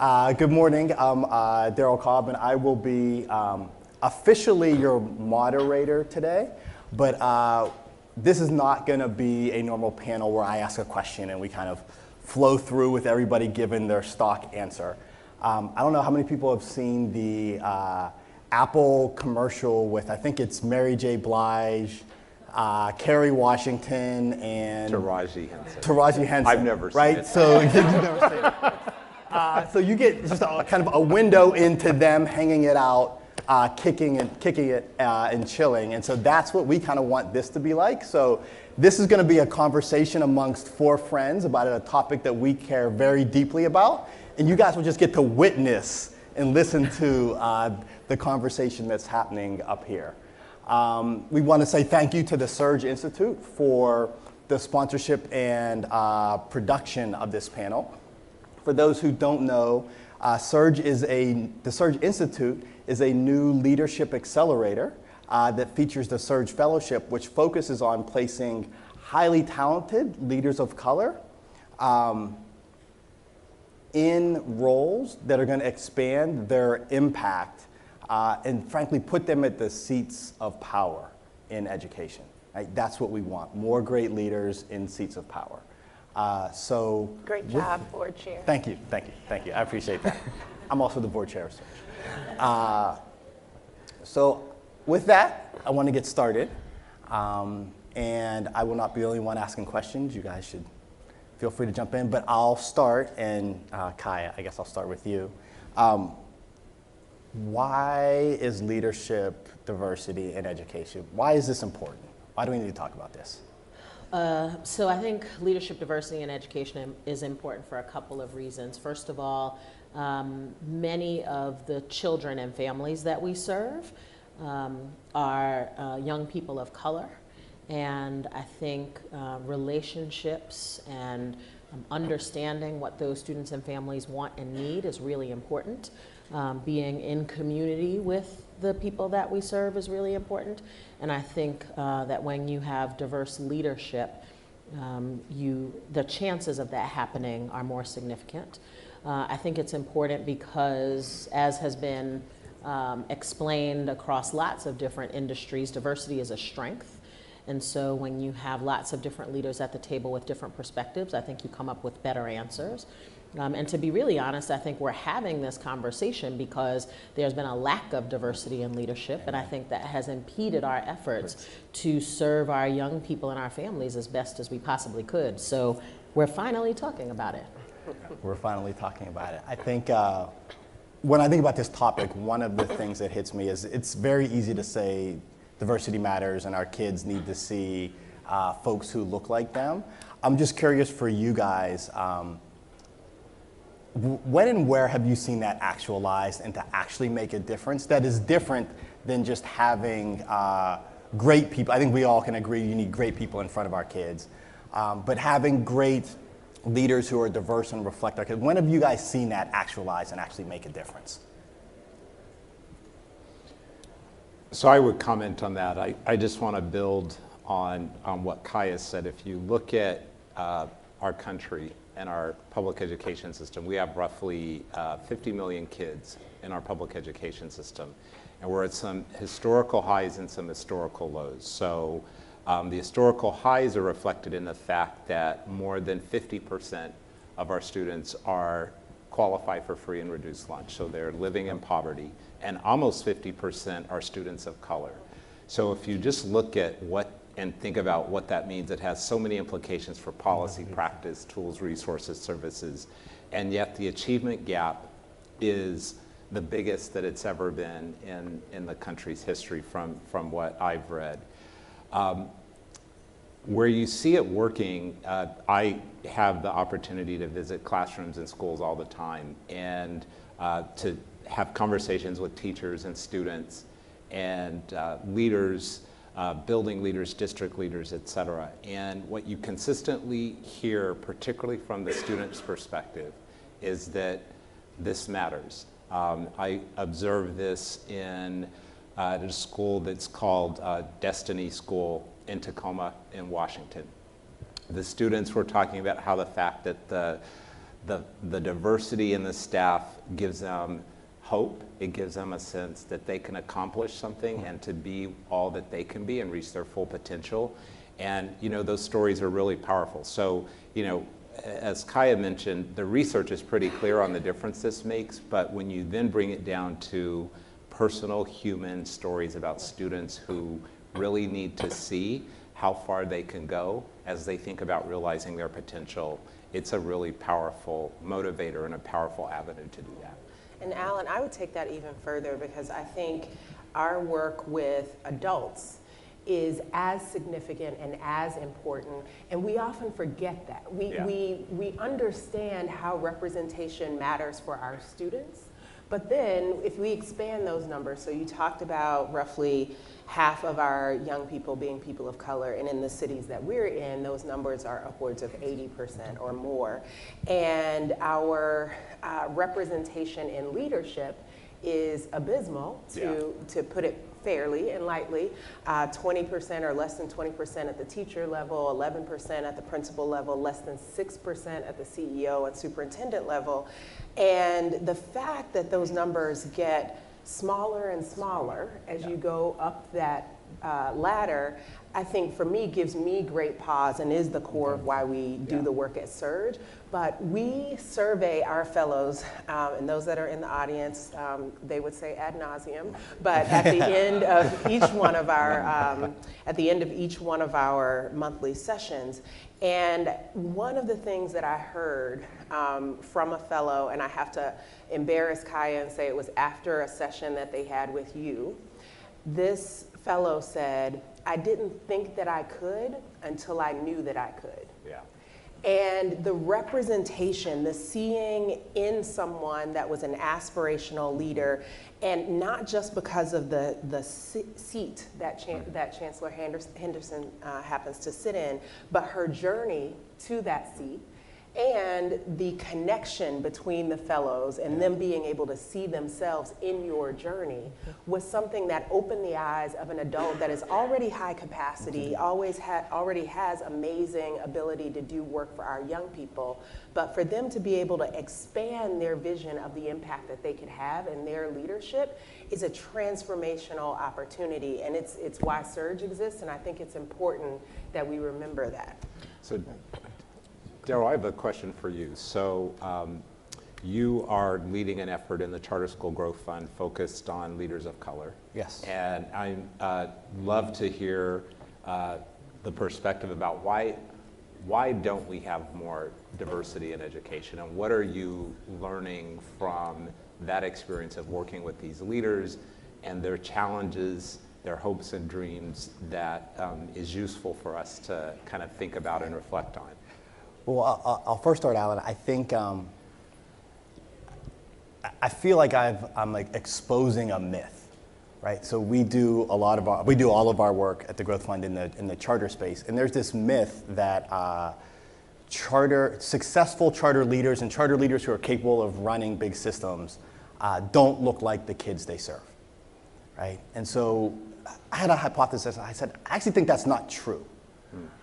Good morning. I'm Darryl Cobb, and I will be officially your moderator today. But this is not going to be a normal panel where I ask a question and we kind of flow through with everybody giving their stock answer. I don't know how many people have seen the Apple commercial with, I think it's Mary J. Blige, Kerry Washington, and Taraji Henson. Taraji Henson. I've never seen right? it. So you've never seen it. So you get just kind of a window into them hanging it out, kicking it, and chilling. And so that's what we kind of want this to be like. So this is going to be a conversation amongst four friends about a topic that we care very deeply about. And you guys will just get to witness and listen to the conversation that's happening up here. We want to say thank you to the Surge Institute for the sponsorship and production of this panel. For those who don't know, the Surge Institute is a new leadership accelerator that features the Surge Fellowship, which focuses on placing highly talented leaders of color in roles that are going to expand their impact and frankly put them at the seats of power in education. Right? That's what we want, more great leaders in seats of power. So great job, board chair. Thank you. I appreciate that. I'm also the board chair of Surge. So with that, I want to get started. And I will not be the only one asking questions. You guys should feel free to jump in. But I'll start, and Kaya, I guess I'll start with you. Why is leadership, diversity, in education? Why is this important? Why do we need to talk about this? So I think leadership, diversity, and education is important for a couple of reasons. First of all, many of the children and families that we serve are young people of color. And I think relationships and understanding what those students and families want and need is really important. Being in community with the people that we serve is really important. And I think that when you have diverse leadership, the chances of that happening are more significant. I think it's important because, as has been explained across lots of different industries, diversity is a strength. And so when you have lots of different leaders at the table with different perspectives, I think you come up with better answers. And to be really honest, I think we're having this conversation because there's been a lack of diversity in leadership, and I think that has impeded our efforts to serve our young people and our families as best as we possibly could. So we're finally talking about it. We're finally talking about it. I think when I think about this topic, one of the things that hits me is it's very easy to say diversity matters and our kids need to see folks who look like them. I'm just curious for you guys, when and where have you seen that actualized and to actually make a difference that is different than just having great people? I think we all can agree you need great people in front of our kids, but having great leaders who are diverse and reflect our kids. When have you guys seen that actualized and actually make a difference? So I would comment on that. I just want to build on what Kaya said. If you look at our country and our public education system, we have roughly 50 million kids in our public education system. And we're at some historical highs and some historical lows. So the historical highs are reflected in the fact that more than 50% of our students qualify for free and reduced lunch. So they're living in poverty. And almost 50% are students of color. So if you just look at and think about what that means, it has so many implications for policy, practice, tools, resources, services, and yet the achievement gap is the biggest that it's ever been in the country's history from what I've read. Where you see it working, I have the opportunity to visit classrooms and schools all the time and to have conversations with teachers and students and leaders, building leaders, district leaders, et cetera. And what you consistently hear, particularly from the student's perspective, is that this matters. I observed this at a school that's called Destiny School in Tacoma in Washington. The students were talking about how the fact that the diversity in the staff gives them hope. It gives them a sense that they can accomplish something and to be all that they can be and reach their full potential. And, you know, those stories are really powerful. So, you know, as Kaya mentioned, the research is pretty clear on the difference this makes, but when you then bring it down to personal human stories about students who really need to see how far they can go as they think about realizing their potential, it's a really powerful motivator and a powerful avenue to do that. And Allan, I would take that even further, because I think our work with adults is as significant and as important, and we often forget that. We understand how representation matters for our students, but then if we expand those numbers, so you talked about roughly half of our young people being people of color, and in the cities that we're in, those numbers are upwards of 80% or more. And our representation in leadership is abysmal, to put it fairly and lightly. 20% or less than 20% at the teacher level, 11% at the principal level, less than 6% at the CEO and superintendent level. And the fact that those numbers get smaller and smaller as you go up that ladder, I think for me gives me great pause and is the core of why we do the work at Surge. But we survey our fellows, and those that are in the audience, they would say ad nauseum. But at the end of each one of our monthly sessions, and one of the things that I heard from a fellow, and I have to embarrass Kaya and say it was after a session that they had with you, this fellow said, "I didn't think that I could until I knew that I could." Yeah. And the representation, the seeing in someone that was an aspirational leader, and not just because of the seat that Chancellor Henderson happens to sit in, but her journey to that seat, and the connection between the fellows and them being able to see themselves in your journey was something that opened the eyes of an adult that is already high capacity, already has amazing ability to do work for our young people, but for them to be able to expand their vision of the impact that they could have in their leadership is a transformational opportunity, and it's why Surge exists, and I think it's important that we remember that. So, Darryl, I have a question for you. So you are leading an effort in the Charter School Growth Fund focused on leaders of color. Yes. And I love to hear the perspective about why don't we have more diversity in education, and what are you learning from that experience of working with these leaders and their challenges, their hopes and dreams that is useful for us to kind of think about and reflect on? Well, I'll first start, Allan. I think I feel like I'm like exposing a myth, right? So we do all of our work at the Growth Fund in the charter space, and there's this myth that successful charter leaders and charter leaders who are capable of running big systems don't look like the kids they serve, right? And so I had a hypothesis. I said, I actually think that's not true.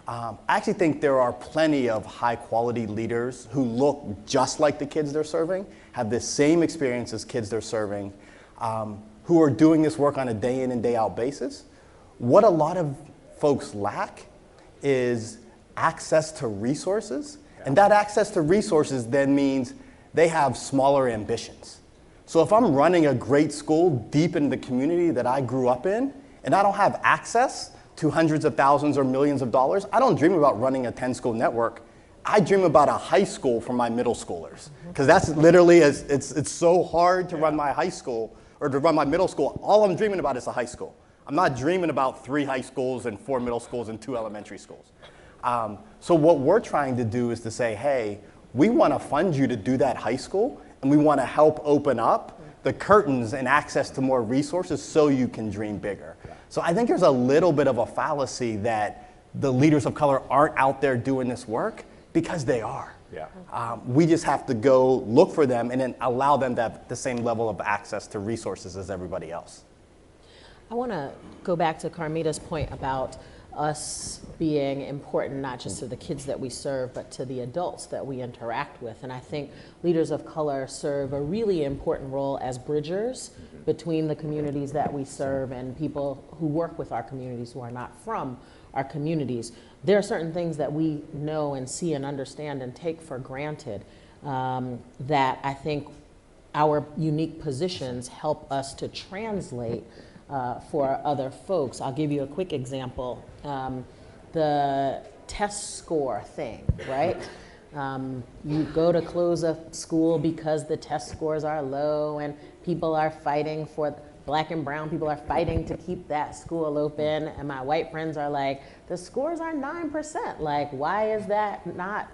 I actually think there are plenty of high quality leaders who look just like the kids they're serving, have the same experience as kids they're serving, who are doing this work on a day in and day out basis. What a lot of folks lack is access to resources, and that access to resources then means they have smaller ambitions. So if I'm running a great school deep in the community that I grew up in, and I don't have access to hundreds of thousands or millions of dollars, I don't dream about running a 10-school network. I dream about a high school for my middle schoolers, because that's literally, it's so hard to run my high school or to run my middle school. All I'm dreaming about is a high school. I'm not dreaming about 3 high schools and 4 middle schools and 2 elementary schools. So what we're trying to do is to say, hey, we want to fund you to do that high school, and we want to help open up the curtains and access to more resources so you can dream bigger. So I think there's a little bit of a fallacy that the leaders of color aren't out there doing this work, because they are. Yeah. We just have to go look for them and then allow them to have the same level of access to resources as everybody else. I want to go back to Carmita's point about us being important not just to the kids that we serve, but to the adults that we interact with. And I think leaders of color serve a really important role as bridgers between the communities that we serve and people who work with our communities who are not from our communities. There are certain things that we know and see and understand and take for granted that I think our unique positions help us to translate for other folks. I'll give you a quick example. The test score thing, right? You go to close a school because the test scores are low and people are fighting for, Black and brown people are fighting to keep that school open, and my white friends are like, the scores are 9%. Like, why is that not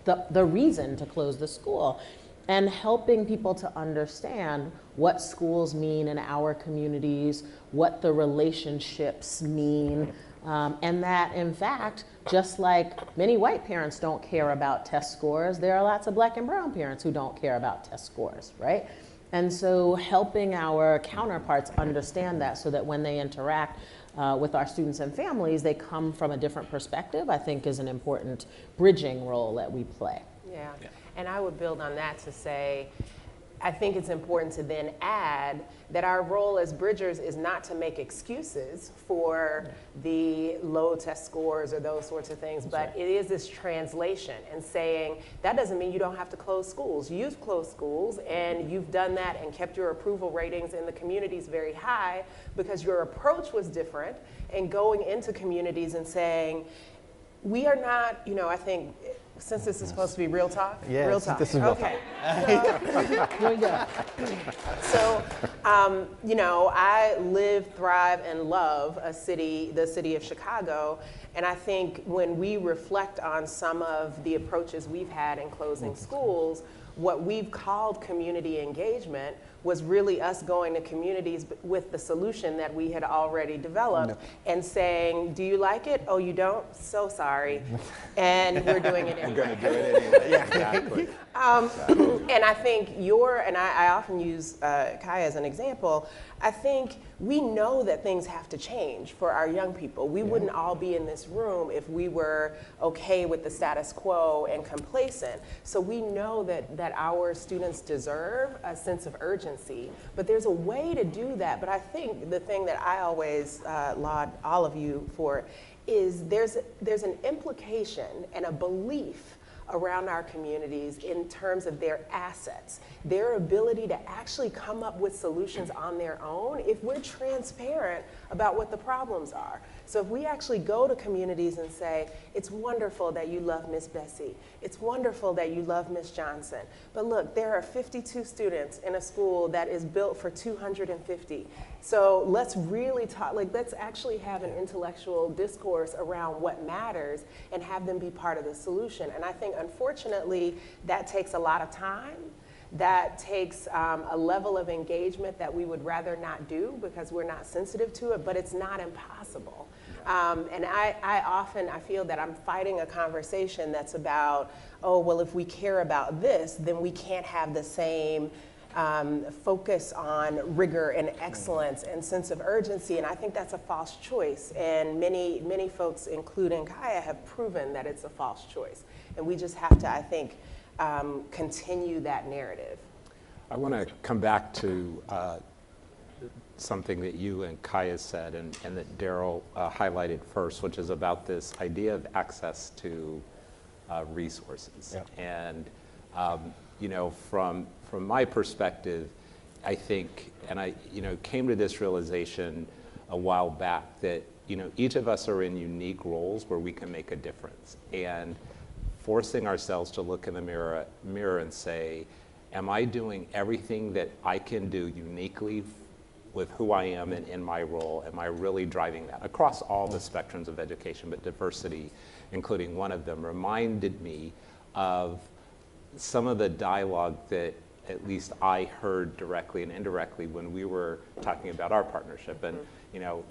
the reason to close the school? And helping people to understand what schools mean in our communities, what the relationships mean, and that in fact, just like many white parents don't care about test scores, there are lots of Black and brown parents who don't care about test scores, right? And so helping our counterparts understand that so that when they interact with our students and families, they come from a different perspective, I think is an important bridging role that we play. Yeah. And I would build on that to say, I think it's important to then add that our role as bridgers is not to make excuses for the low test scores or those sorts of things, but it is this translation and saying that doesn't mean you don't have to close schools. You've closed schools and you've done that and kept your approval ratings in the communities very high because your approach was different, and going into communities and saying, we are not, you know, I think, since this is supposed to be real talk, yes, real talk. This is real okay. talk. So, you know, I live, thrive, and love the city of Chicago, and I think when we reflect on some of the approaches we've had in closing schools, what we've called community engagement was really us going to communities with the solution that we had already developed and saying, do you like it? Oh, you don't? So sorry. And we're doing it anyway. We're going to do it anyway. Yeah. Exactly. And I think I often use Kai as an example, I think we know that things have to change for our young people. We wouldn't all be in this room if we were okay with the status quo and complacent. So we know that our students deserve a sense of urgency, but there's a way to do that. But I think the thing that I always laud all of you for is there's an implication and a belief around our communities in terms of their assets, their ability to actually come up with solutions on their own if we're transparent about what the problems are. So if we actually go to communities and say, it's wonderful that you love Miss Bessie, it's wonderful that you love Miss Johnson, but look, there are 52 students in a school that is built for 250. So let's really talk, let's actually have an intellectual discourse around what matters and have them be part of the solution. And I think, unfortunately, that takes a lot of time. That takes a level of engagement that we would rather not do because we're not sensitive to it, but it's not impossible. And I feel that I'm fighting a conversation that's about, oh, well, if we care about this, then we can't have the same focus on rigor and excellence and sense of urgency, and I think that's a false choice. And many folks, including Kaya, have proven that it's a false choice. And we just have to, I think, continue that narrative. I want to come back to something that you and Kaya said and that Darryl highlighted first, which is about this idea of access to resources. Yep. And you know, from my perspective, I think, and I came to this realization a while back that each of us are in unique roles where we can make a difference, and forcing ourselves to look in the mirror and say, am I doing everything that I can do uniquely with who I am and in my role? Am I really driving that across all the spectrums of education, but diversity, including one of them, reminded me of some of the dialogue that at least I heard directly and indirectly when we were talking about our partnership. And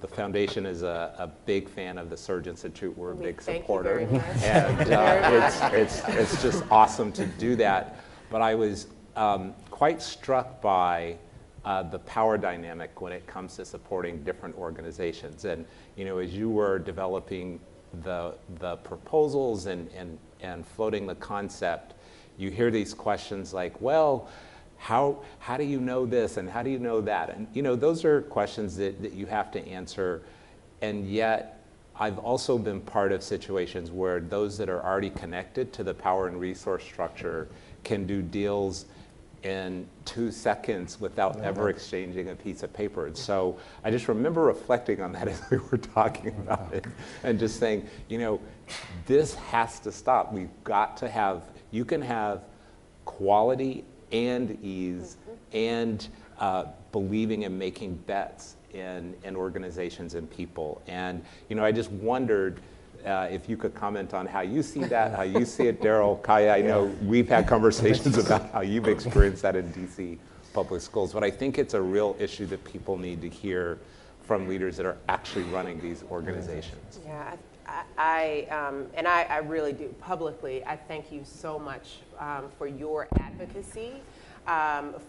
the foundation is a big fan of the Surge Institute. We're a big supporter, and it's just awesome to do that. But I was quite struck by the power dynamic when it comes to supporting different organizations. And as you were developing the proposals and floating the concept, you hear these questions like, well, how do you know this and how do you know that? And those are questions that you have to answer. And yet I've also been part of situations where those that are already connected to the power and resource structure can do deals in 2 seconds without ever exchanging a piece of paper. And so I just remember reflecting on that as we were talking about it and just saying, this has to stop. We've got to have, you can have quality and ease and believing and making bets in organizations and people. And I just wondered if you could comment on how you see that, how you see it, Darryl, Kaya. I know we've had conversations about how you've experienced that in DC public schools, but I think it's a real issue that people need to hear from leaders that are actually running these organizations. Yeah, I really do. Publicly, I thank you so much for your advocacy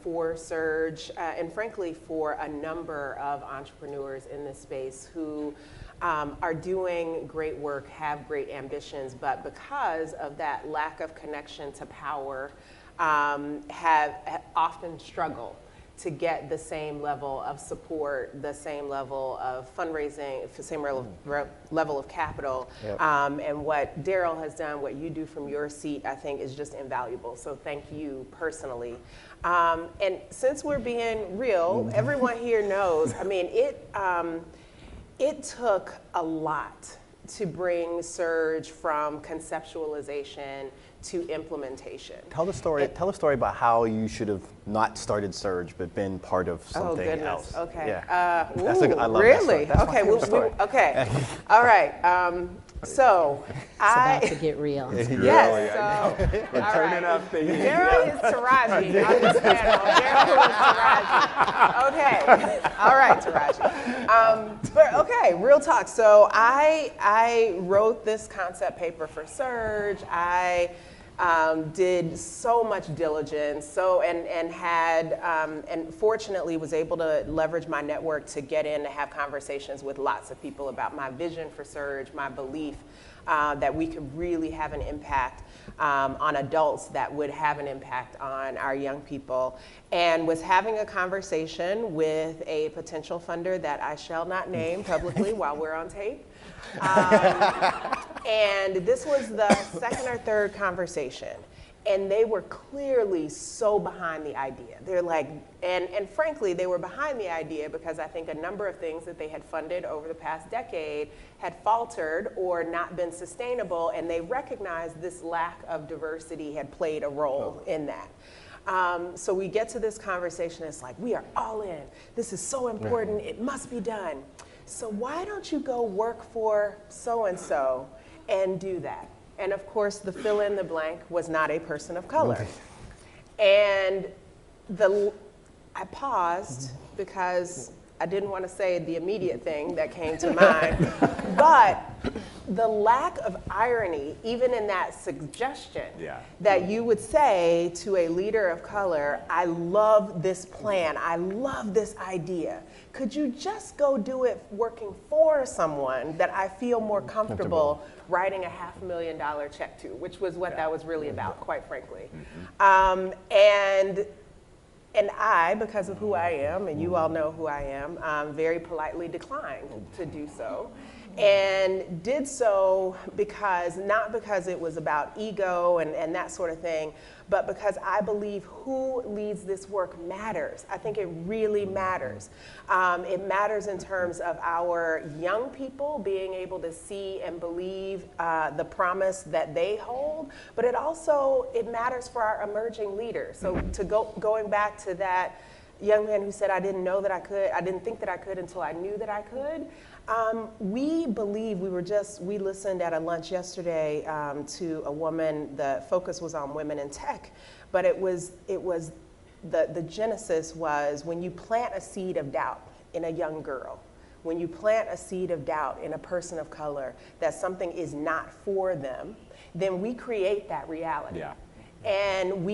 for Surge, and frankly for a number of entrepreneurs in this space who are doing great work, have great ambitions, but because of that lack of connection to power, have often struggled to get the same level of support, the same level of fundraising, the same level of capital. Yep. And what Darryl has done, what you do from your seat, I think is just invaluable. So thank you personally. And since we're being real, everyone here knows, I mean, it took a lot to bring Surge from conceptualization to implementation. Tell the story about how you should have not started Surge, but been part of something else. Okay. Yeah. I love really? That story. That's Okay. Okay. All right. So it's about to get real. Yes. So, we're turning up the heat. Darryl is Taraji on this panel. Darryl is Taraji. Okay. All right, Taraji. But okay, real talk. So I wrote this concept paper for Surge. I did so much diligence, and fortunately was able to leverage my network to get in to have conversations with lots of people about my vision for Surge, my belief that we could really have an impact on adults that would have an impact on our young people, and was having a conversation with a potential funder that I shall not name publicly while we're on tape. And this was the second or third conversation, and they were clearly so behind the idea. They're like, and frankly, they were behind the idea because I think a number of things that they had funded over the past decade had faltered or not been sustainable, and they recognized this lack of diversity had played a role in that. So we get to this conversation, it's like, we are all in. This is so important, it must be done. So why don't you go work for so-and-so and do that? And of course, the fill in the blank was not a person of color. And I paused because I didn't want to say the immediate thing that came to mind, but the lack of irony, even in that suggestion, that you would say to a leader of color, I love this plan, I love this idea. Could you just go do it working for someone that I feel more comfortable writing a $500,000 check to, which was what that was really about, quite frankly. And I, because of who I am, and you all know who I am, very politely declined to do so. And did so because, not because it was about ego and that sort of thing, but because I believe who leads this work matters. I think it really matters. It matters in terms of our young people being able to see and believe the promise that they hold, but it matters for our emerging leaders. So going back to that young man who said, I didn't think that I could until I knew that I could. We believe, we listened at a lunch yesterday to a woman. The focus was on women in tech, but the genesis was when you plant a seed of doubt in a young girl, when you plant a seed of doubt in a person of color that something is not for them, then we create that reality. And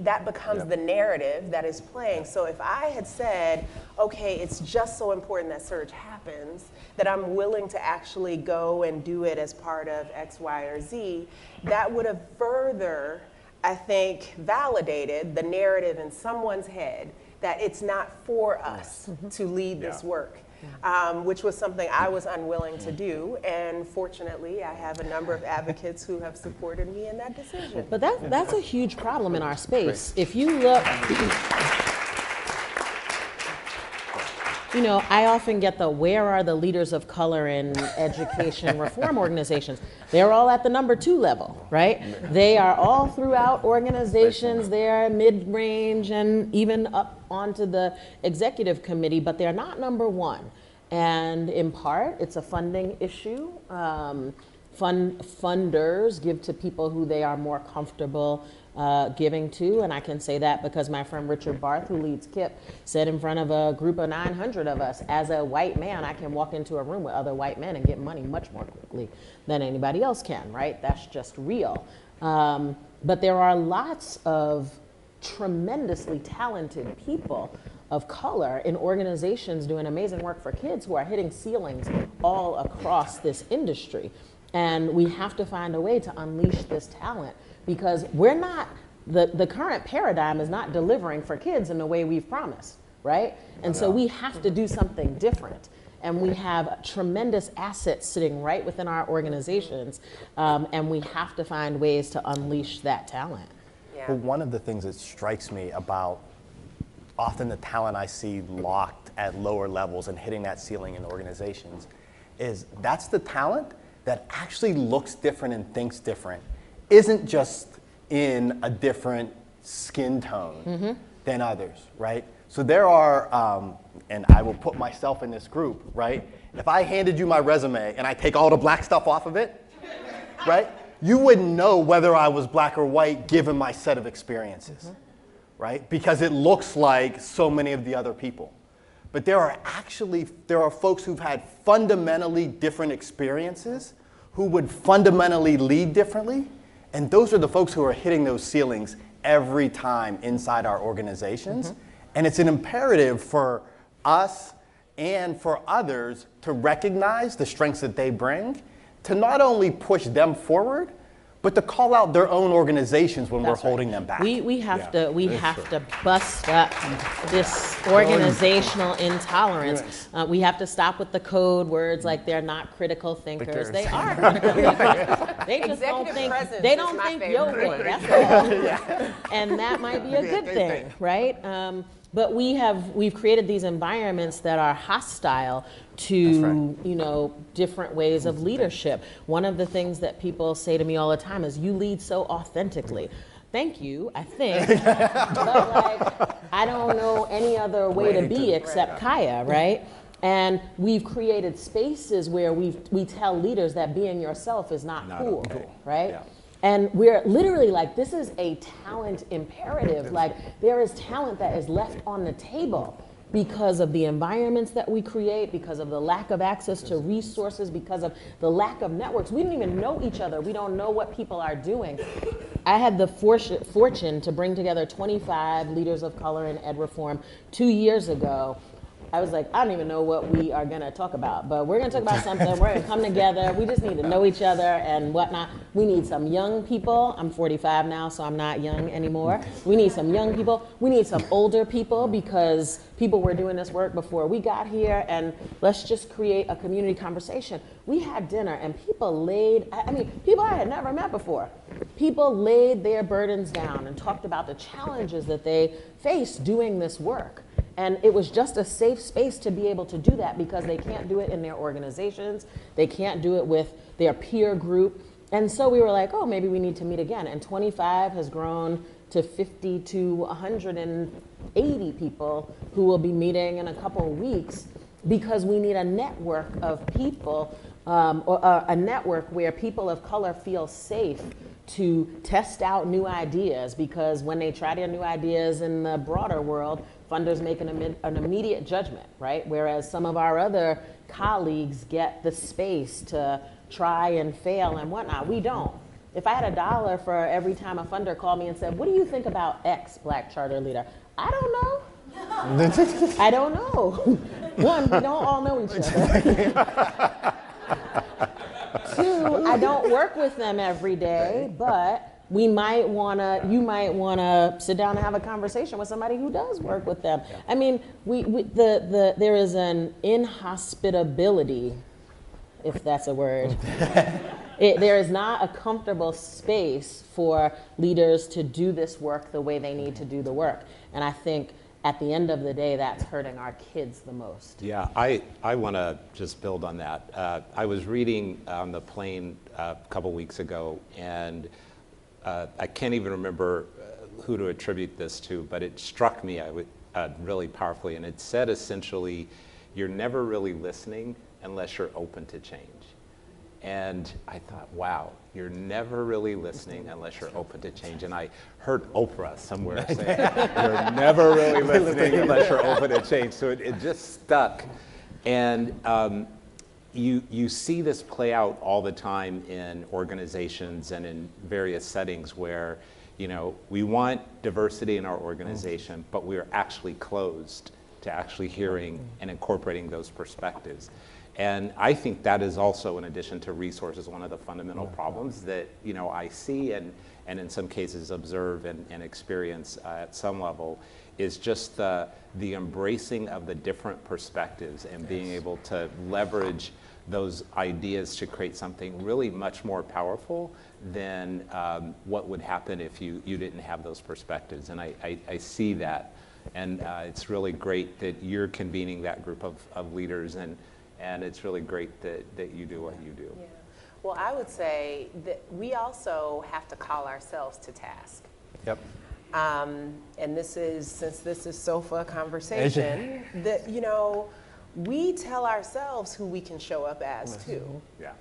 that becomes the narrative that is playing. So if I had said, okay, it's just so important that surge happens, that I'm willing to actually go and do it as part of X, Y, or Z, that would have further, I think, validated the narrative in someone's head that it's not for us to lead this work. Which was something I was unwilling to do, and fortunately, I have a number of advocates who have supported me in that decision. But that's a huge problem in our space. If you look, you know, I often get where are the leaders of color in education reform organizations? They're all at the number 2 level, right? They are all throughout organizations. They're mid-range and even up onto the executive committee, but they're not number 1. And in part, it's a funding issue. Funders give to people who they are more comfortable giving to, and I can say that because my friend Richard Barth, who leads KIP, said in front of a group of 900 of us, as a white man, I can walk into a room with other white men and get money much more quickly than anybody else can, right? That's just real. But there are lots of tremendously talented people of color in organizations doing amazing work for kids who are hitting ceilings all across this industry. And we have to find a way to unleash this talent, because we're not, the current paradigm is not delivering for kids in the way we've promised, right? And so we have to do something different. And we have tremendous assets sitting right within our organizations, and we have to find ways to unleash that talent. Well, one of the things that strikes me about often the talent I see locked at lower levels and hitting that ceiling in organizations is that's the talent that actually looks different and thinks different, isn't just in a different skin tone than others, right? So there are, and I will put myself in this group, right? If I handed you my resume and I take all the black stuff off of it, right? You wouldn't know whether I was black or white given my set of experiences, right? Because it looks like so many of the other people. But there are folks who've had fundamentally different experiences who would fundamentally lead differently. And those are the folks who are hitting those ceilings every time inside our organizations. And it's an imperative for us and for others to recognize the strengths that they bring, to not only push them forward, but to call out their own organizations when we're holding them back. We have to bust up this organizational intolerance. We have to stop with the code words like they're not critical thinkers. They are critical thinkers. They just don't think your way. That's all. And that might be a good thing, right? But we've created these environments that are hostile to different ways of leadership. One of the things that people say to me all the time is, "You lead so authentically." Thank you, I think. But I don't know any other way to be except Kaya, right? And we've created spaces where we tell leaders that being yourself is not cool, right? Yeah. And we're literally this is a talent imperative. There is talent that is left on the table because of the environments that we create, because of the lack of access to resources, because of the lack of networks. We don't even know each other. We don't know what people are doing. I had the fortune to bring together 25 leaders of color in ed reform 2 years ago. I was like, I don't even know what we are going to talk about, but we're going to talk about something. We're going to come together. We just need to know each other and whatnot. We need some young people. I'm 45 now, so I'm not young anymore. We need some young people. We need some older people because people were doing this work before we got here, and let's just create a community conversation. We had dinner, and people people I had never met before. People laid their burdens down and talked about the challenges that they face doing this work. And it was just a safe space to be able to do that because they can't do it in their organizations. They can't do it with their peer group. And so we were like, oh, maybe we need to meet again. And 25 has grown to 50 to 180 people who will be meeting in a couple of weeks because we need a network of people, or a network where people of color feel safe to test out new ideas, because when they try their new ideas in the broader world, funders make an immediate judgment, right? Whereas some of our other colleagues get the space to try and fail and whatnot. We don't. if I had $1 for every time a funder called me and said, what do you think about X Black Charter Leader? I don't know. I don't know. One, we don't all know each other. Two, I don't work with them every day, but you might wanna sit down and have a conversation with somebody who does work with them. Yeah. I mean, there is an inhospitability, if that's a word. There is not a comfortable space for leaders to do this work the way they need to do the work. And I think at the end of the day, that's hurting our kids the most. Yeah, I want to just build on that. I was reading on the plane a couple weeks ago, and I can't even remember who to attribute this to, but it struck me really powerfully. And it said essentially, you're never really listening unless you're open to change. And I thought, wow, you're never really listening unless you're open to change. And I heard Oprah somewhere say, you're never really listening unless you're open to change. So it just stuck. And you see this play out all the time in organizations and in various settings where, we want diversity in our organization, but we are actually closed to actually hearing and incorporating those perspectives. And I think that is also, in addition to resources, one of the fundamental problems that I see and in some cases observe and experience at some level is just the embracing of the different perspectives and being able to leverage those ideas to create something really much more powerful than what would happen if you didn't have those perspectives. And I see that. And it's really great that you're convening that group of leaders, and it's really great that you do what you do. Yeah. Well, I would say that we also have to call ourselves to task. Yep. And since this is sofa conversation, that, we tell ourselves who we can show up as too. Yeah.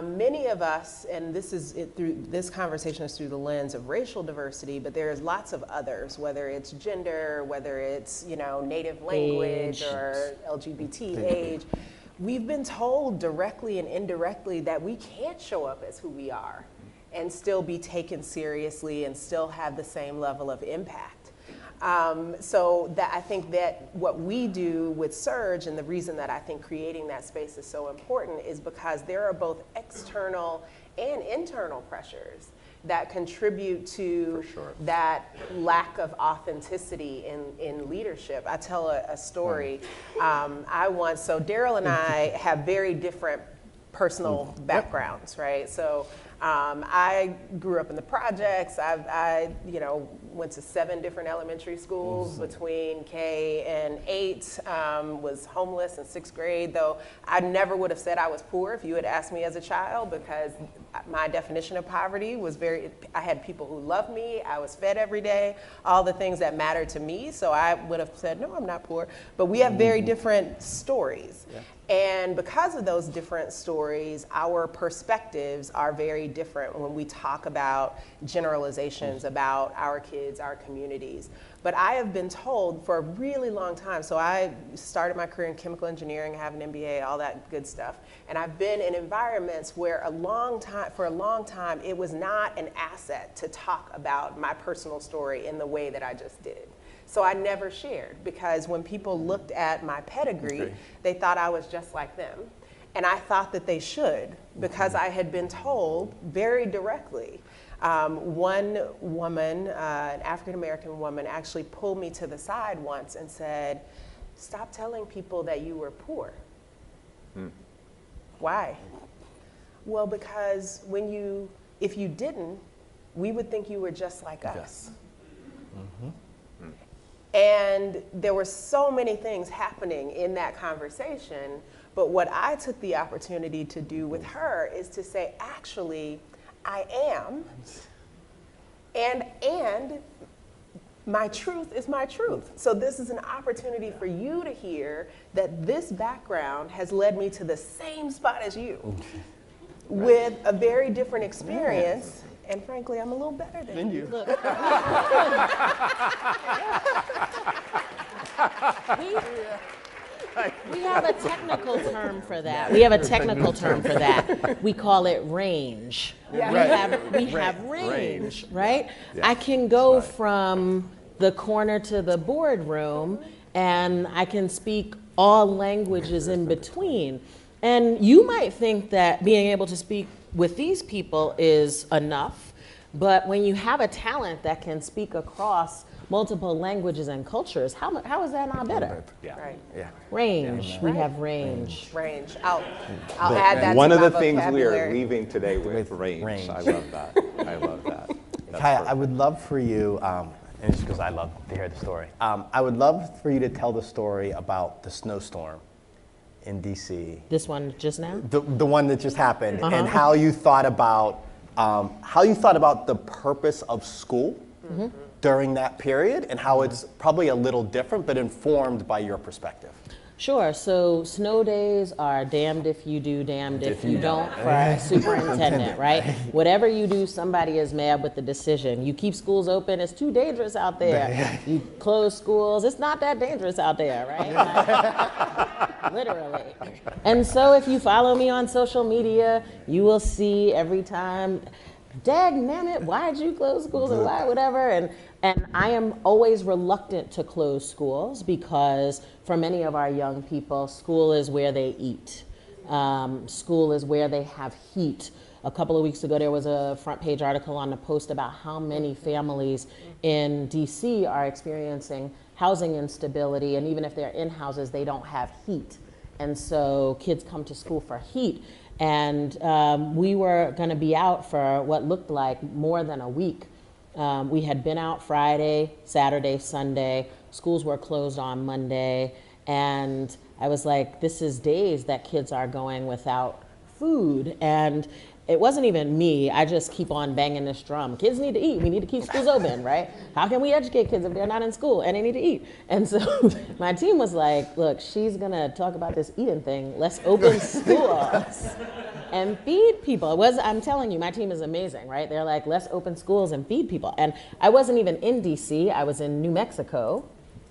Many of us, and this conversation is through the lens of racial diversity, but there's lots of others, whether it's gender, whether it's, native language or LGBT age. We've been told directly and indirectly that we can't show up as who we are and still be taken seriously and still have the same level of impact. So that I think that what we do with Surge, and the reason that I think creating that space is so important, is because there are both external and internal pressures that contribute to that lack of authenticity in leadership. I tell a story. So Darryl and I have very different personal backgrounds, right? So I grew up in the projects. I went to 7 different elementary schools between K and 8, was homeless in 6th grade, though I never would have said I was poor if you had asked me as a child, because my definition of poverty was I had people who loved me, I was fed every day, all the things that mattered to me, so I would have said, no, I'm not poor. But we have very different stories. Yeah. And because of those different stories, our perspectives are very different when we talk about generalizations about our kids, our communities. But I have been told for a really long time, so I started my career in chemical engineering, I have an MBA, all that good stuff. And I've been in environments where for a long time, it was not an asset to talk about my personal story in the way that I just did. So I never shared, because when people looked at my pedigree, they thought I was just like them. And I thought that they should, because I had been told very directly. One woman, an African-American woman, actually pulled me to the side once and said, stop telling people that you were poor. Why? Well, because if you didn't, we would think you were just like us. And there were so many things happening in that conversation, but what I took the opportunity to do with her is to say, actually, I am, and my truth is my truth. So this is an opportunity for you to hear that this background has led me to the same spot as you, with a very different experience. And frankly, I'm a little better than you. Look. We have a technical term for that. We have a technical term for that. We call it range. Yeah. We have range, right? I can go from the corner to the boardroom, and I can speak all languages in between. And you might think that being able to speak with these people is enough, but when you have a talent that can speak across multiple languages and cultures, how is that not better? Yeah. Right. Yeah. Range, we have range. Range. I'll add that One to of my the things we are vocabulary. leaving today with range. range. I love that. I love that. That's Kaya, perfect. I would love for you, and it's because I love to hear the story. I would love for you to tell the story about the snowstorm in DC, This one just now? the one that just happened, and how you thought about the purpose of school during that period, and how it's probably a little different, but informed by your perspective. Sure. So snow days are damned if you do, damned if you don't for a superintendent, right? Whatever you do, somebody is mad with the decision. You keep schools open, it's too dangerous out there. You close schools, it's not that dangerous out there, right? Like, literally. And so if you follow me on social media, you will see every time, dagnammit, why'd you close schools and why, whatever. And I am always reluctant to close schools because for many of our young people, school is where they eat. School is where they have heat. A couple of weeks ago, there was a front page article on the Post about how many families in DC are experiencing housing instability, and even if they're in houses, they don't have heat. And so kids come to school for heat. And we were going to be out for what looked like more than a week. We had been out Friday, Saturday, Sunday. Schools were closed on Monday. And I was like, this is days that kids are going without food. And it wasn't even me. I just keep on banging this drum. Kids need to eat. We need to keep schools open, right? How can we educate kids if they're not in school and they need to eat? And so my team was like, look, she's going to talk about this eating thing. Let's open schools and feed people. I'm telling you, my team is amazing, right? They're like, let's open schools and feed people. And I wasn't even in DC. I was in New Mexico.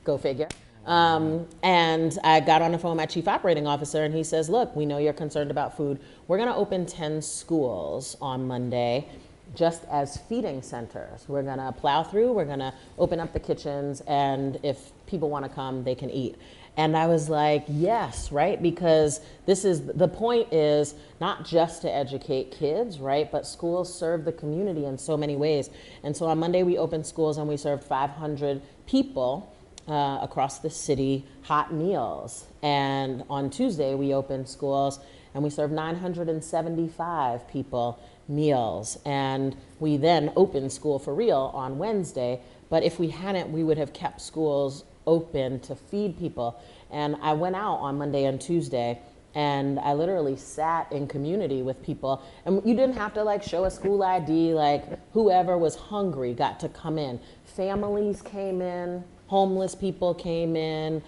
Go figure. And I got on the phone with my chief operating officer, and he says, look, we know you're concerned about food. We're going to open 10 schools on Monday just as feeding centers. We're going to plow through, we're going to open up the kitchens, and if people want to come, they can eat. And I was like, yes, right? Because the point is not just to educate kids, right? But schools serve the community in so many ways. And so on Monday, we opened schools and we served 500 people across the city hot meals. And on Tuesday, we opened schools and we served 975 people meals. And we then opened school for real on Wednesday. But if we hadn't, we would have kept schools open to feed people. And I went out on Monday and Tuesday, and I literally sat in community with people. And you didn't have to like show a school ID, like whoever was hungry got to come in. Families came in, homeless people came in,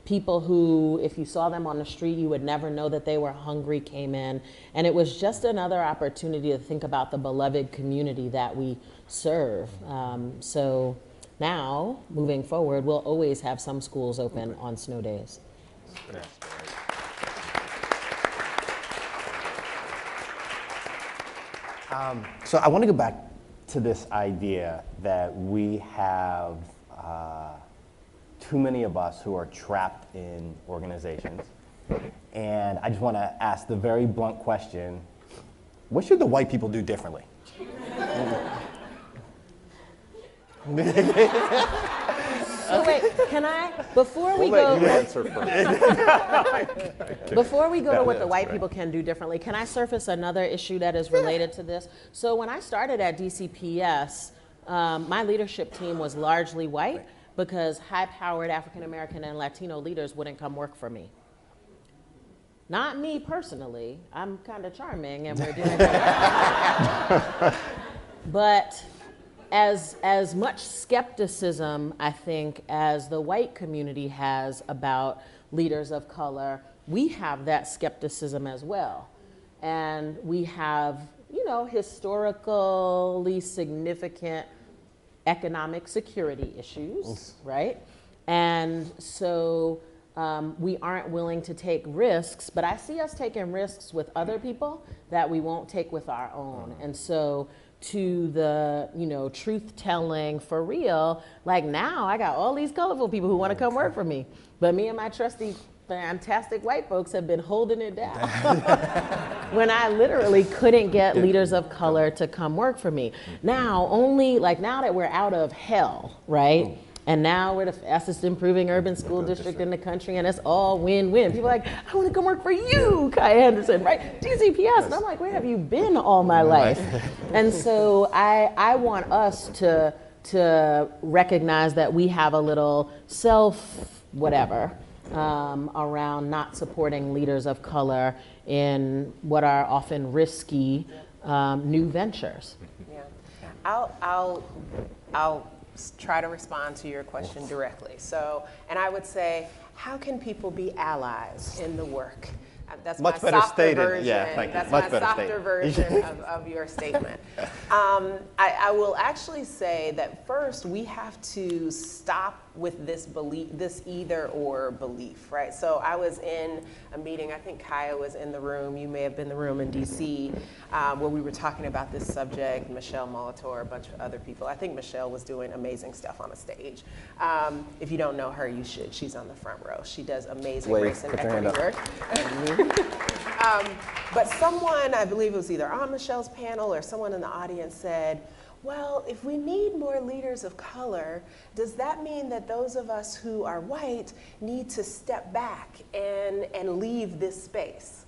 people who, if you saw them on the street, you would never know that they were hungry came in. And it was just another opportunity to think about the beloved community that we serve. So now, moving forward, we'll always have some schools open on snow days. So I want to go back to this idea that we have too many of us who are trapped in organizations. And I just want to ask the very blunt question, what should the white people do differently? So wait, can I, before we We'll let you go, answer first. before we go to what the white people can do differently, can I surface another issue that is related to this? So when I started at DCPS, my leadership team was largely white because high-powered African American and Latino leaders wouldn't come work for me. Not me personally. I'm kind of charming and we're doing good. But as much skepticism, I think, as the white community has about leaders of color, we have that skepticism as well. And we have, historically significant economic security issues, right? And so we aren't willing to take risks, but I see us taking risks with other people that we won't take with our own. And so to the, truth telling for real, like now I got all these colorful people who want to come work for me, but me and my trusty fantastic white folks have been holding it down when I literally couldn't get leaders of color to come work for me. Now, now that we're out of hell, right? And now we're the fastest improving urban school district in the country, and it's all win-win. People are like, I want to come work for you, Kai Henderson, right? DCPS. And I'm like, where have you been all my life? And so I want us to recognize that we have a little self-whatever around not supporting leaders of color in what are often risky new ventures. Yeah, I'll try to respond to your question directly. So, and I would say, how can people be allies in the work? That's much my better softer stated. version. Yeah, thank you. That's Much my better softer stated. version of your statement. I will actually say that first we have to stop with this belief, this either or belief, right? So I was in a meeting, I think Kaya was in the room, you may have been in the room in DC, where we were talking about this subject, Michelle Molitor, a bunch of other people. I think Michelle was doing amazing stuff on a stage. If you don't know her, you should. She's on the front row. She does amazing race and equity work. But someone, I believe it was either on Michelle's panel or someone in the audience said, well, if we need more leaders of color, does that mean that those of us who are white need to step back and leave this space?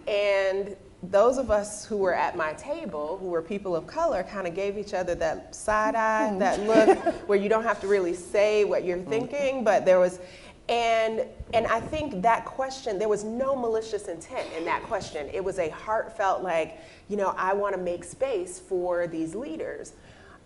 And those of us who were at my table, who were people of color, kind of gave each other that side eye, that look where you don't have to really say what you're thinking, but there was, and I think that question, there was no malicious intent in that question. It was a heartfelt, like, I want to make space for these leaders.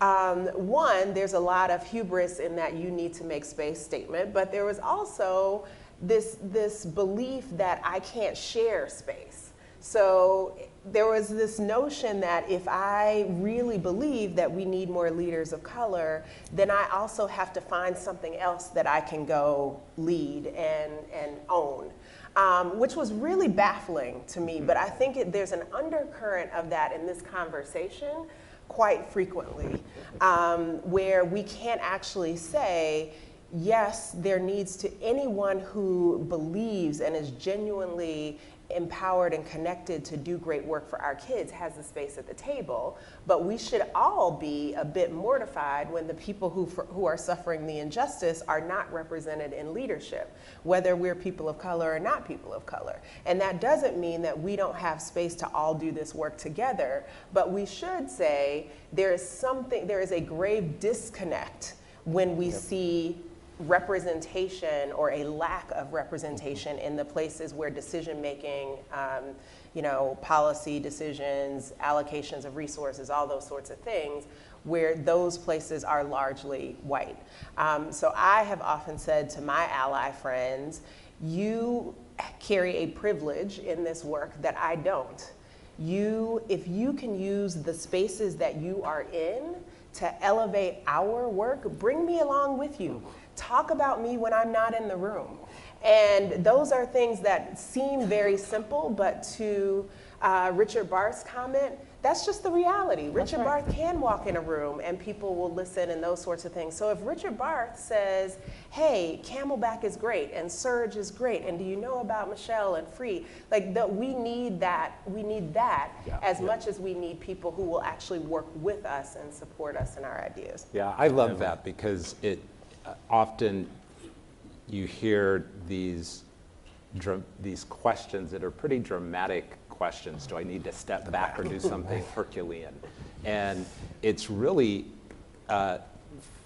One, there's a lot of hubris in that you need to make space statement, but there was also this belief that I can't share space. So there was this notion that if I really believe that we need more leaders of color, then I also have to find something else that I can go lead and own, which was really baffling to me. But I think there's an undercurrent of that in this conversation quite frequently, where we can't actually say, yes, there needs to, anyone who believes and is genuinely empowered and connected to do great work for our kids has the space at the table, but we should all be a bit mortified when the people who are suffering the injustice are not represented in leadership, whether we're people of color or not people of color. And that doesn't mean that we don't have space to all do this work together, but we should say there is a grave disconnect when we see representation or a lack of representation in the places where decision making, policy decisions, allocations of resources, all those sorts of things, where those places are largely white. So I have often said to my ally friends, you carry a privilege in this work that I don't. If you can use the spaces that you are in to elevate our work, bring me along with you. Talk about me when I'm not in the room. And those are things that seem very simple, but to Richard Barth's comment, that's just the reality. Richard Barth can walk in a room and people will listen and those sorts of things. So if Richard Barth says, hey, Camelback is great and Surge is great, and do you know about Michelle and Free? We need that as much as we need people who will actually work with us and support us in our ideas. Yeah, I love that because it often you hear these questions that are pretty dramatic questions. Do I need to step back or do something Herculean? And it's really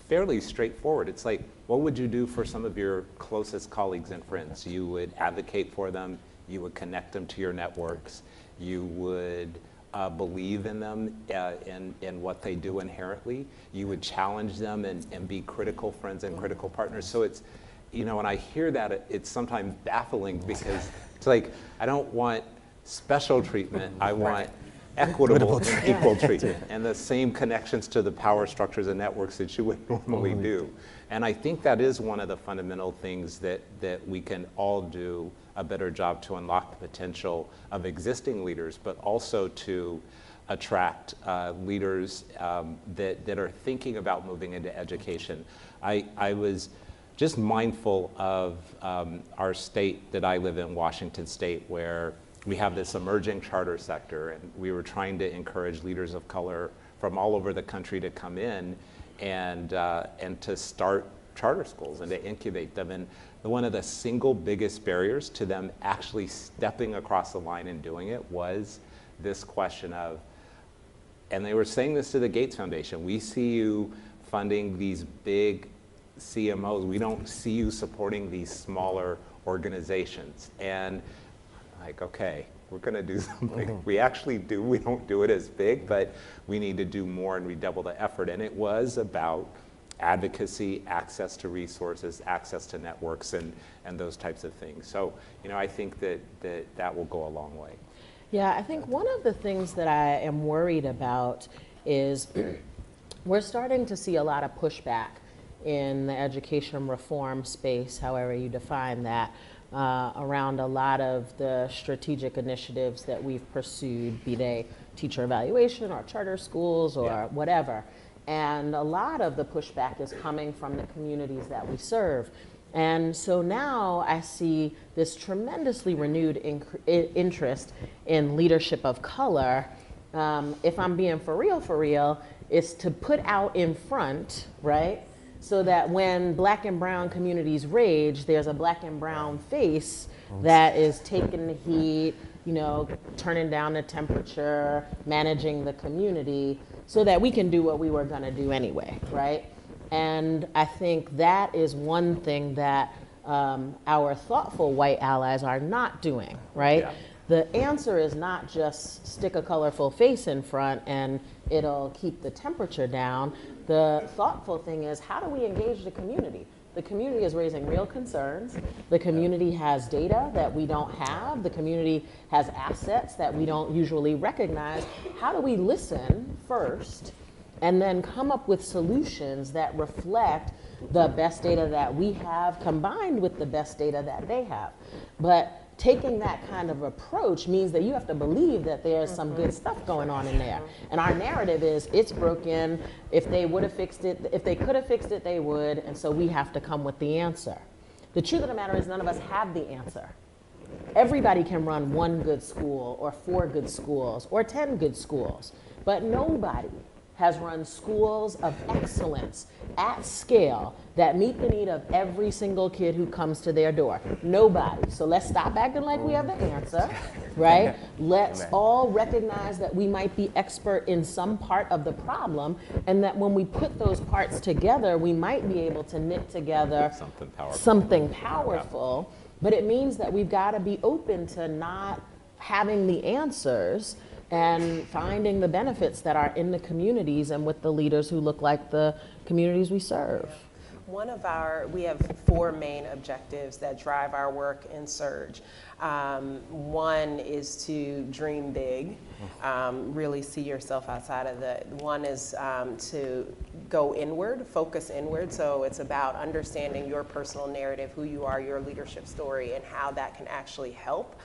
fairly straightforward. It's like, what would you do for some of your closest colleagues and friends? You would advocate for them, you would connect them to your networks, you would believe in them, in what they do inherently. You would challenge them and be critical friends and critical partners. So it's, when I hear that, it's sometimes baffling because it's like, I don't want special treatment. I want equitable, equal treatment, and the same connections to the power structures and networks that you would normally do. And I think that is one of the fundamental things that we can all do a better job to unlock the potential of existing leaders, but also to attract leaders that are thinking about moving into education. I was just mindful of our state that I live in, Washington State, where we have this emerging charter sector, and we were trying to encourage leaders of color from all over the country to come in and to start charter schools and to incubate them. And one of the single biggest barriers to them actually stepping across the line and doing it was this question of, and they were saying this to the Gates Foundation, we see you funding these big CMOs, we don't see you supporting these smaller organizations. And like, okay, we're gonna do something. We actually do, we don't do it as big, but we need to do more and redouble the effort. And it was about advocacy, access to resources, access to networks, and those types of things. So, you know, I think that will go a long way. Yeah, I think one of the things that I am worried about is we're starting to see a lot of pushback in the education reform space, however you define that, around a lot of the strategic initiatives that we've pursued, be they teacher evaluation or charter schools or whatever. And a lot of the pushback is coming from the communities that we serve. And so now I see this tremendously renewed interest in leadership of color. If I'm being for real, is to put out in front, right? So that when black and brown communities rage, there's a black and brown face that is taking the heat, you know, turning down the temperature, managing the community, so that we can do what we were gonna do anyway, right? And I think that is one thing that our thoughtful white allies are not doing, right? Yeah. The answer is not just stick a colorful face in front and it'll keep the temperature down. The thoughtful thing is, how do we engage the community? The community is raising real concerns. The community has data that we don't have. The community has assets that we don't usually recognize. How do we listen first and then come up with solutions that reflect the best data that we have combined with the best data that they have? But taking that kind of approach means that you have to believe that there's some good stuff going on in there. And our narrative is, it's broken. If they would have fixed it, if they could have fixed it, they would. And so we have to come with the answer. The truth of the matter is, none of us have the answer. Everybody can run 1 good school or 4 good schools or 10 good schools, but nobody has run schools of excellence at scale that meet the need of every single kid who comes to their door. Nobody. So let's stop acting like we have the answer, right? Let's all recognize that we might be expert in some part of the problem, and that when we put those parts together, we might be able to knit together something powerful. But it means that we've got to be open to not having the answers and finding the benefits that are in the communities and with the leaders who look like the communities we serve. We have 4 main objectives that drive our work in Surge. One is to dream big, really see yourself outside of one is to go inward, focus inward. So it's about understanding your personal narrative, who you are, your leadership story, and how that can actually help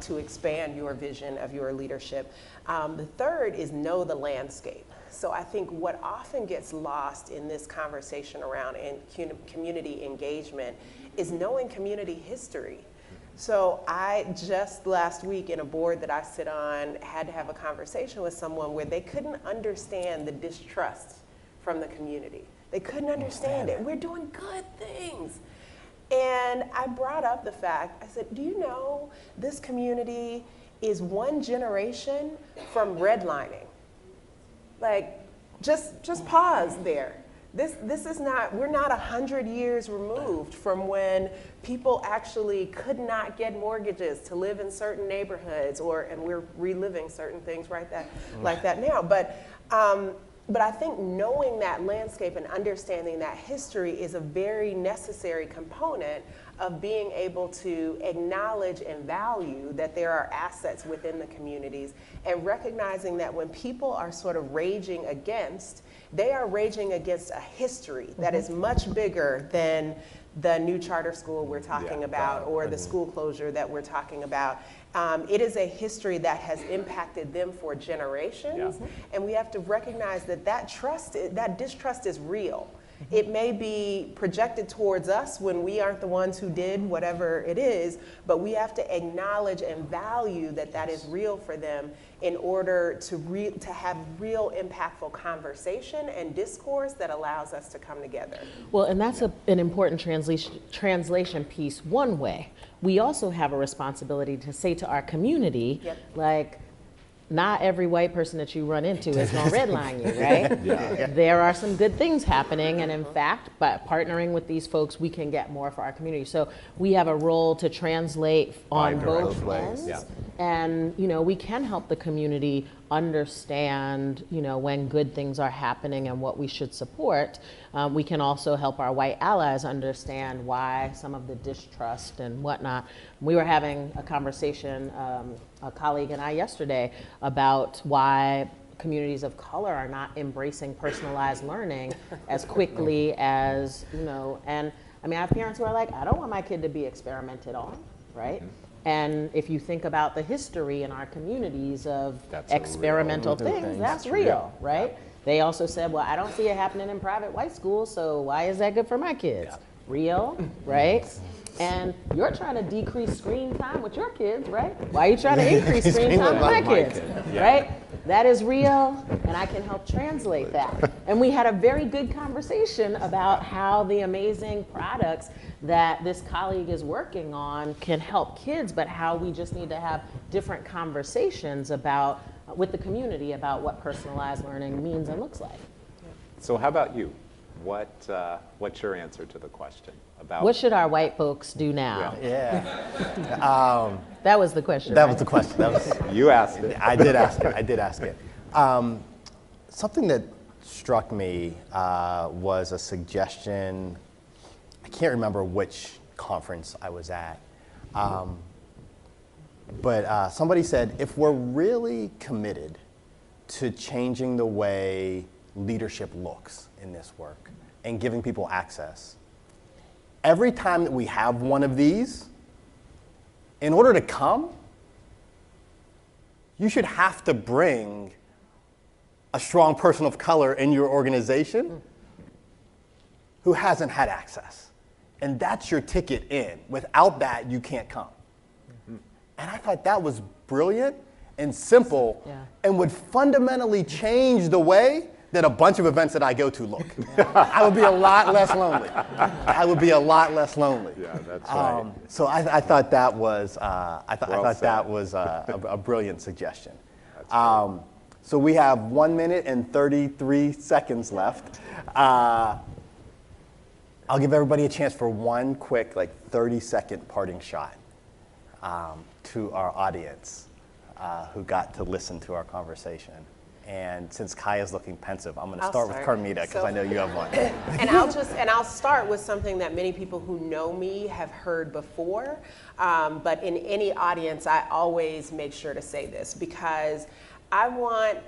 to expand your vision of your leadership. The third is know the landscape. So I think what often gets lost in this conversation around community engagement is knowing community history. So I just last week in a board that I sit on had to have a conversation with someone where they couldn't understand the distrust from the community. They couldn't understand it. We're doing good things. And I brought up the fact, I said, do you know this community is 1 generation from redlining? Like, just pause there. This is not, we're not 100 years removed from when people actually could not get mortgages to live in certain neighborhoods, and we're reliving certain things like that now. But I think knowing that landscape and understanding that history is a very necessary component of being able to acknowledge and value that there are assets within the communities, and recognizing that when people are sort of raging against, they are raging against a history that is much bigger than the new charter school we're talking about, or the school closure that we're talking about. It is a history that has impacted them for generations, and we have to recognize that that distrust is real. It may be projected towards us when we aren't the ones who did whatever it is, but we have to acknowledge and value that that is real for them in order to have real impactful conversation and discourse that allows us to come together. Well, and that's an important translation piece one way. We also have a responsibility to say to our community, like, not every white person that you run into is going to redline you, right? There are some good things happening, and in fact, by partnering with these folks, we can get more for our community. So we have a role to translate on both ends, and we can help the community understand, when good things are happening and what we should support. We can also help our white allies understand why some of the distrust and whatnot. We were having a conversation, a colleague and I yesterday, about why communities of color are not embracing personalized learning as quickly as, and I have parents who are like, I don't want my kid to be experimented on, right? And if you think about the history in our communities of experimental things, that's real, right? They also said, well, I don't see it happening in private white schools, so why is that good for my kids? Real, right? And you're trying to decrease screen time with your kids, right? Why are you trying to increase screen time with my kids, right? That is real, and I can help translate that. And we had a very good conversation about how the amazing products that this colleague is working on can help kids, but how we just need to have different conversations with the community about what personalized learning means and looks like. So how about you? What's your answer to the question about what should our white folks do now? That was the question. That was the question. You asked it. I did ask it. Something that struck me was a suggestion. I can't remember which conference I was at, but somebody said, if we're really committed to changing the way leadership looks in this work and giving people access, every time that we have one of these, in order to come, you should have to bring a strong person of color in your organization who hasn't had access. And that's your ticket in. Without that, you can't come. And I thought that was brilliant and simple and would fundamentally change the way that a bunch of events that I go to look. I would be a lot less lonely. Yeah, that's right. So I thought that was a brilliant suggestion. So we have 1 minute and 33 seconds left. I'll give everybody a chance for one quick, 30-second parting shot to our audience who got to listen to our conversation. And since Kaya's looking pensive, I'm going to start with Carmita because I know you have one. And I'll start with something that many people who know me have heard before. But in any audience, I always make sure to say this because I want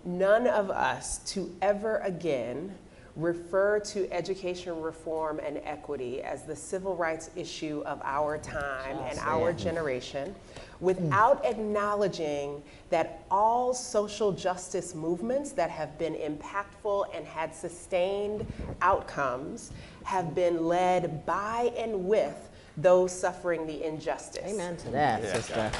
none of us to ever again refer to education reform and equity as the civil rights issue of our time and our generation without acknowledging that all social justice movements that have been impactful and had sustained outcomes have been led by and with those suffering the injustice. Amen to that, sister.